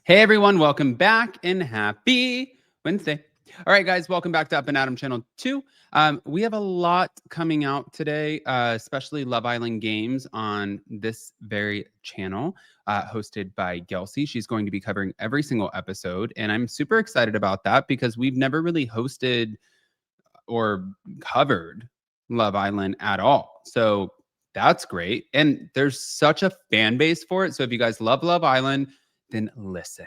Hey everyone, welcome back and happy Wednesday. All right, guys, welcome back to Up and Adam Channel 2. We have a lot coming out today, especially Love Island Games on this very channel, hosted by Gelsey. She's going to be covering every single episode, and I'm super excited about that because we've never really hosted or covered Love Island at all. So that's great. And there's such a fan base for it. So if you guys love Love Island, then listen.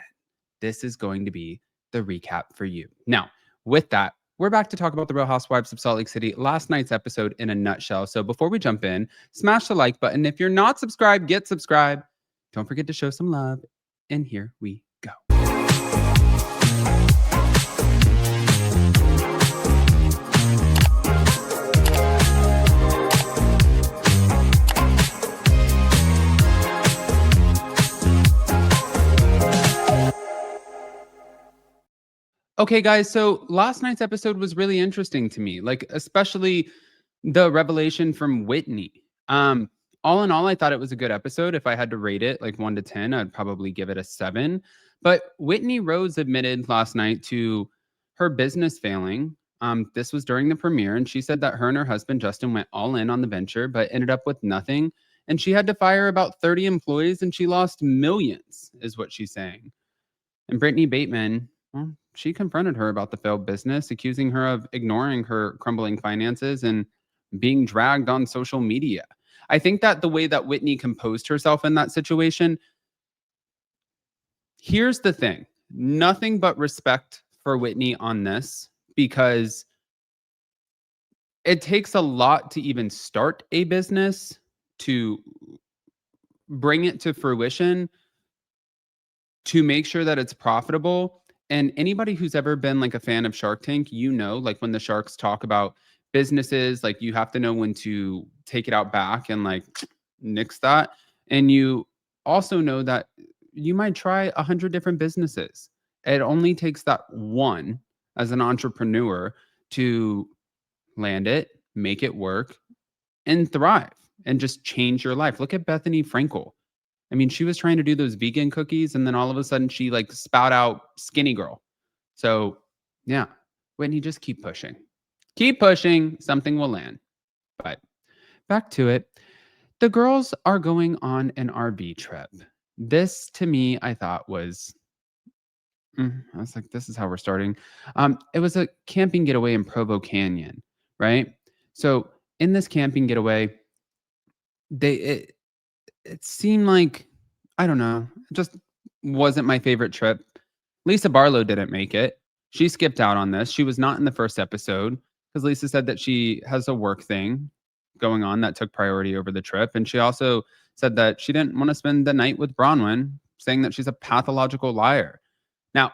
This is going to be the recap for you. Now, with that, we're back to talk about the Real Housewives of Salt Lake City, last night's episode in a nutshell. So before we jump in, smash the like button. If you're not subscribed, get subscribed. Don't forget to show some love. And here we go. Okay, guys, so last night's episode was really interesting to me, like especially the revelation from Whitney. All in all, I thought it was a good episode. If I had to rate it like 1 to 10, I'd probably give it a 7. But Whitney Rose admitted last night to her business failing. This was during the premiere, and she said that her and her husband Justin went all in on the venture, but ended up with nothing. And she had to fire about 30 employees, and she lost millions, is what she's saying. And Britani Bateman, well, she confronted her about the failed business, accusing her of ignoring her crumbling finances and being dragged on social media. I think that the way that Whitney composed herself in that situation, here's the thing, nothing but respect for Whitney on this, because it takes a lot to even start a business, to bring it to fruition, to make sure that it's profitable. And anybody who's ever been like a fan of Shark Tank, you know, like when the sharks talk about businesses, like you have to know when to take it out back and like nix that. And you also know that you might try 100 different businesses. It only takes that one as an entrepreneur to land it, make it work, and thrive and just change your life. Look at Bethany Frankel. I mean, she was trying to do those vegan cookies, and then all of a sudden she like spout out skinny girl. So yeah, Whitney, just keep pushing. Keep pushing. Something will land. But back to it. The girls are going on an RV trip. This to me, I thought was, I was like, this is how we're starting. It was a camping getaway in Provo Canyon, right? So in this camping getaway, it seemed like, I don't know, it just wasn't my favorite trip. Lisa Barlow didn't make it. She skipped out on this. She was not in the first episode because Lisa said that she has a work thing going on that took priority over the trip. And she also said that she didn't want to spend the night with Bronwyn, saying that she's a pathological liar. Now,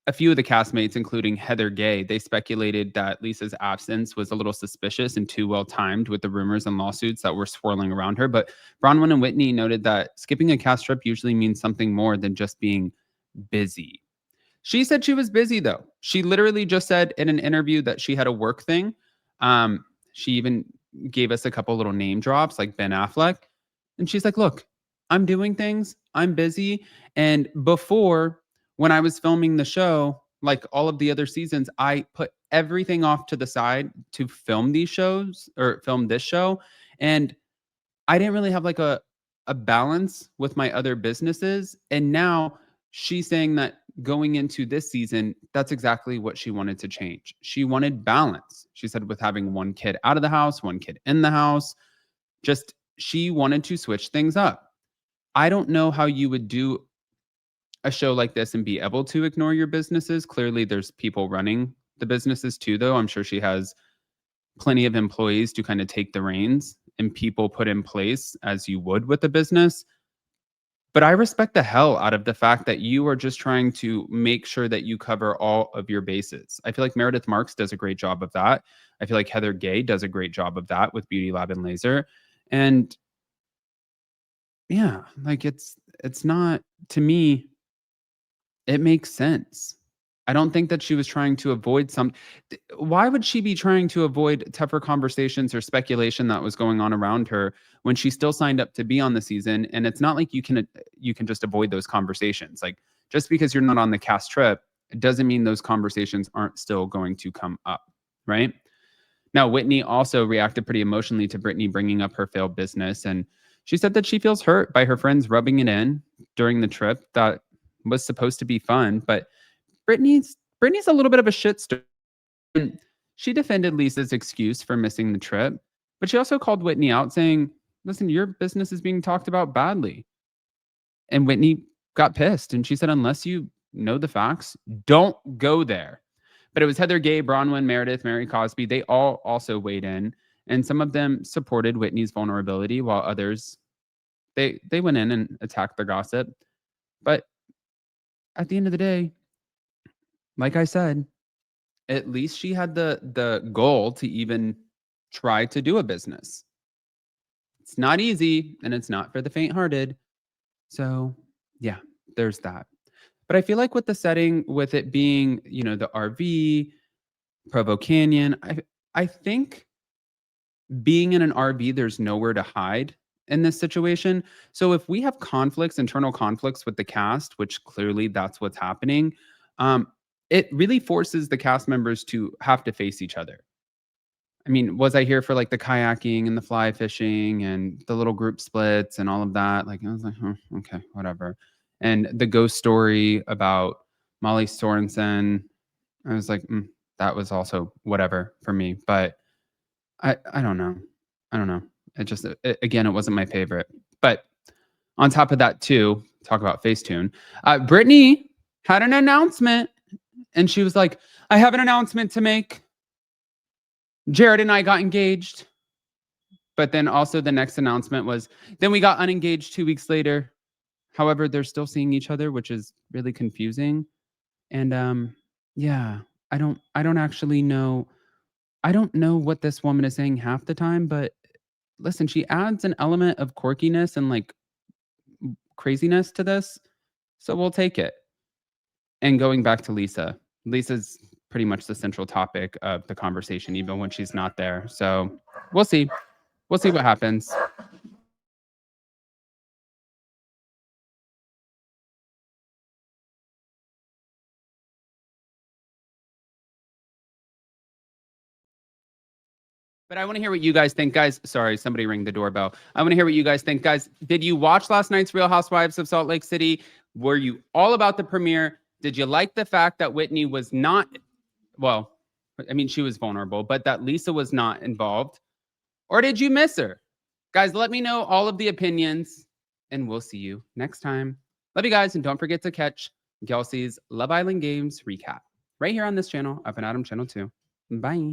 a few of the castmates, including Heather Gay, they speculated that Lisa's absence was a little suspicious and too well timed with the rumors and lawsuits that were swirling around her. But Bronwyn and Whitney noted that skipping a cast trip usually means something more than just being busy. She said she was busy, though. She literally just said in an interview that she had a work thing. She even gave us a couple little name drops like Ben Affleck. And she's like, look, I'm doing things. I'm busy. And before, when I was filming the show, like all of the other seasons, I put everything off to the side to film these shows or film this show. And I didn't really have like a balance with my other businesses. And now she's saying that going into this season, that's exactly what she wanted to change. She wanted balance. She said with having one kid out of the house, one kid in the house, just she wanted to switch things up. I don't know how you would do a show like this and be able to ignore your businesses. Clearly, there's people running the businesses too, though. I'm sure she has plenty of employees to kind of take the reins and people put in place as you would with the business. But I respect the hell out of the fact that you are just trying to make sure that you cover all of your bases. I feel like Meredith Marks does a great job of that. I feel like Heather Gay does a great job of that with Beauty Lab and Laser. And yeah, like it's not, to me, it makes sense. I don't think that she was trying to avoid why would she be trying to avoid tougher conversations or speculation that was going on around her when she still signed up to be on the season? And it's not like you can just avoid those conversations. Like just because you're not on the cast trip, it doesn't mean those conversations aren't still going to come up, right? Now, Whitney also reacted pretty emotionally to Britney bringing up her failed business. And she said that she feels hurt by her friends rubbing it in during the trip that was supposed to be fun. But Britney's a little bit of a shitstorm. And she defended Lisa's excuse for missing the trip, but she also called Whitney out, saying, "Listen, your business is being talked about badly." And Whitney got pissed and she said, "Unless you know the facts, don't go there." But it was Heather Gay, Bronwyn, Meredith, Mary Cosby. They all also weighed in, and some of them supported Whitney's vulnerability, while others they went in and attacked the gossip. But at the end of the day, like I said, at least she had the goal to even try to do a business. It's not easy and it's not for the faint-hearted. So, yeah, there's that. But I feel like with the setting, with it being, the RV, Provo Canyon, I think being in an RV, there's nowhere to hide in this situation. So if we have conflicts, internal conflicts with the cast, which clearly that's what's happening, it really forces the cast members to have to face each other. I mean, was I here for like the kayaking and the fly fishing and the little group splits and all of that? Like, I was like, "Huh, okay, whatever." And the ghost story about Molly Sorensen, I was like, that was also whatever for me. But I don't know. I don't know. It just again, it wasn't my favorite. But on top of that, too, talk about Facetune. Britney had an announcement, and she was like, "I have an announcement to make. Jared and I got engaged." But then also the next announcement was, then we got unengaged 2 weeks later. However, they're still seeing each other, which is really confusing. And yeah, I don't actually know. I don't know what this woman is saying half the time, but listen, she adds an element of quirkiness and like craziness to this. So we'll take it. And going back to Lisa's pretty much the central topic of the conversation, even when she's not there. So we'll see. We'll see what happens. But I want to hear what you guys think, guys. Sorry, somebody ring the doorbell. I want to hear what you guys think, guys. Did you watch last night's Real Housewives of Salt Lake City? Were you all about the premiere? Did you like the fact that Whitney was not, well, I mean, she was vulnerable, but that Lisa was not involved? Or did you miss her? Guys, let me know all of the opinions, and we'll see you next time. Love you guys, and don't forget to catch Kelsey's Love Island Games recap right here on this channel, Up and Adam Channel 2. Bye.